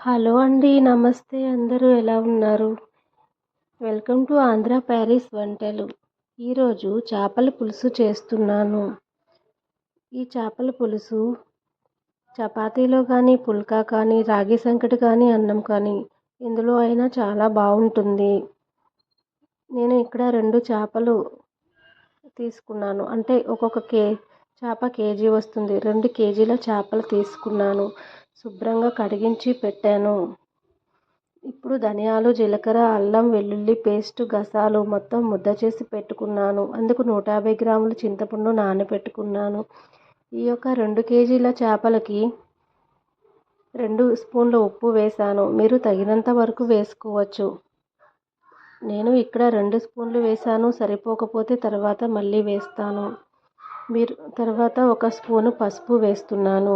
Hello అండి. నమస్తే. అందరూ ఎలా ఉన్నారు? వెల్కమ్ టు ఆంధ్ర ప్యారిస్ వంటలు. ఈరోజు చేపల పులుసు చేస్తున్నాను. ఈ చేపల పులుసు చపాతీలో కానీ, పుల్కా కానీ, రాగి సంకటి కానీ, అన్నం కానీ ఇందులో అయినా చాలా బాగుంటుంది. నేను ఇక్కడ 2 చేపలు తీసుకున్నాను. అంటే ఒక్కొక్క చేప కేజీ వస్తుంది. 2 కేజీల చేపలు తీసుకున్నాను. శుభ్రంగా కడిగించి పెట్టాను. ఇప్పుడు ధనియాలు, జీలకర్ర, అల్లం వెల్లుల్లి పేస్ట్, గసాలు మొత్తం ముద్ద చేసి పెట్టుకున్నాను. అందుకు 150 గ్రాముల చింతపండు నానబెట్టుకున్నాను. ఈ యొక్క 2 కేజీల చేపలకి 2 స్పూన్ల ఉప్పు వేశాను. మీరు తగినంత వరకు వేసుకోవచ్చు. నేను ఇక్కడ 2 స్పూన్లు వేశాను. సరిపోకపోతే తర్వాత మళ్ళీ వేస్తాను. తర్వాత 1 స్పూను పసుపు వేస్తున్నాను.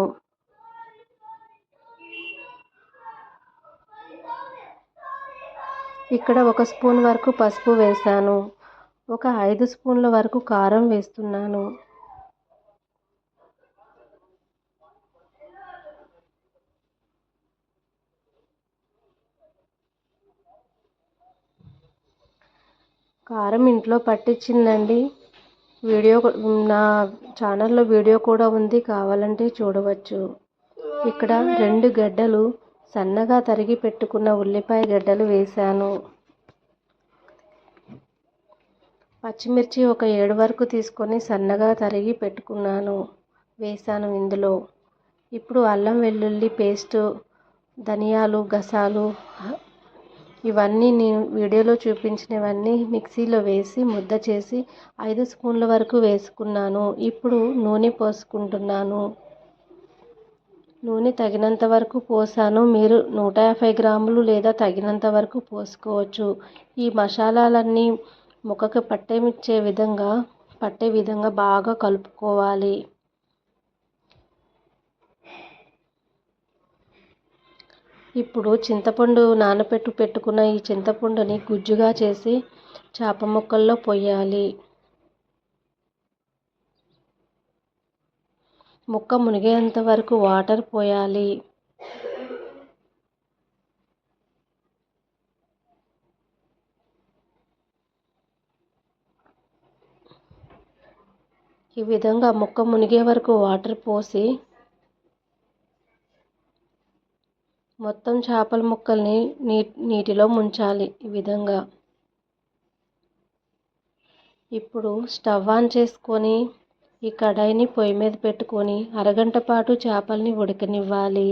ఇక్కడ 1 స్పూన్ వరకు పసుపు వేశాను. ఒక 5 స్పూన్ల వరకు కారం వేస్తున్నాను. కారం ఇంట్లో పట్టించిందండి. నా ఛానల్లో వీడియో కూడా ఉంది, కావాలంటే చూడవచ్చు. ఇక్కడ 2 గడ్డలు సన్నగా తరిగి పెట్టుకున్న ఉల్లిపాయ గడ్డలు వేశాను. పచ్చిమిర్చి ఒక 7 వరకు తీసుకొని సన్నగా తరిగి పెట్టుకున్నాను, వేశాను ఇందులో. ఇప్పుడు అల్లం వెల్లుల్లి పేస్టు, ధనియాలు, గసాలు ఇవన్నీ నేను వీడియోలో చూపించినవన్నీ మిక్సీలో వేసి ముద్ద చేసి 5 స్పూన్ల వరకు వేసుకున్నాను. ఇప్పుడు నూనె పోసుకుంటున్నాను. నూనె తగినంత వరకు పోసాను. మీరు 150 గ్రాములు లేదా తగినంత వరకు పోసుకోవచ్చు. ఈ మసాలాలన్నీ ముక్కకు పట్టే విధంగా బాగా కలుపుకోవాలి. ఇప్పుడు చింతపండు పెట్టుకున్న ఈ చింతపండుని గుజ్జుగా చేసి చేప ముక్కల్లో పోయాలి. ముక్క మునిగేంత వరకు వాటర్ పోయాలి. ఈ విధంగా ముక్క మునిగే వరకు వాటర్ పోసి మొత్తం చేపల ముక్కల్ని నీటిలో ముంచాలి. ఈ విధంగా. ఇప్పుడు స్టవ్ ఆన్ చేసుకొని ఈ కడాయిని పొయ్యి మీద పెట్టుకొని అరగంట పాటు చేపల్ని ఉడకనివ్వాలి.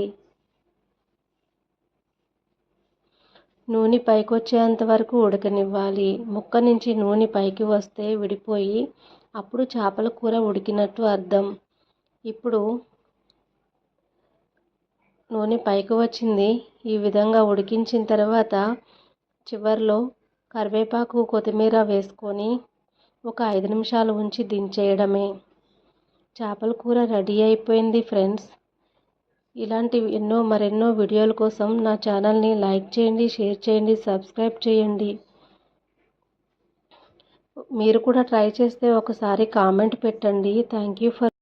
నూనె పైకి వచ్చేంత వరకు ఉడకనివ్వాలి. ముక్క నుంచి నూనె పైకి వస్తే విడిపోయి అప్పుడు చేపల కూర ఉడికినట్టు అర్థం. ఇప్పుడు నూనె పైకి వచ్చింది. ఈ విధంగా ఉడికించిన తర్వాత చివర్లో కరివేపాకు, కొత్తిమీర వేసుకొని ఒక 5 నిమిషాలు ఉంచి దించేయడమే. చేపల కూర రెడీ అయిపోయింది ఫ్రెండ్స్. ఇలాంటి మరెన్నో వీడియోల కోసం నా ఛానల్ని లైక్ చేయండి, షేర్ చేయండి, సబ్స్క్రైబ్ చేయండి. మీరు కూడా ట్రై చేస్తే ఒకసారి కామెంట్ పెట్టండి. Thank you for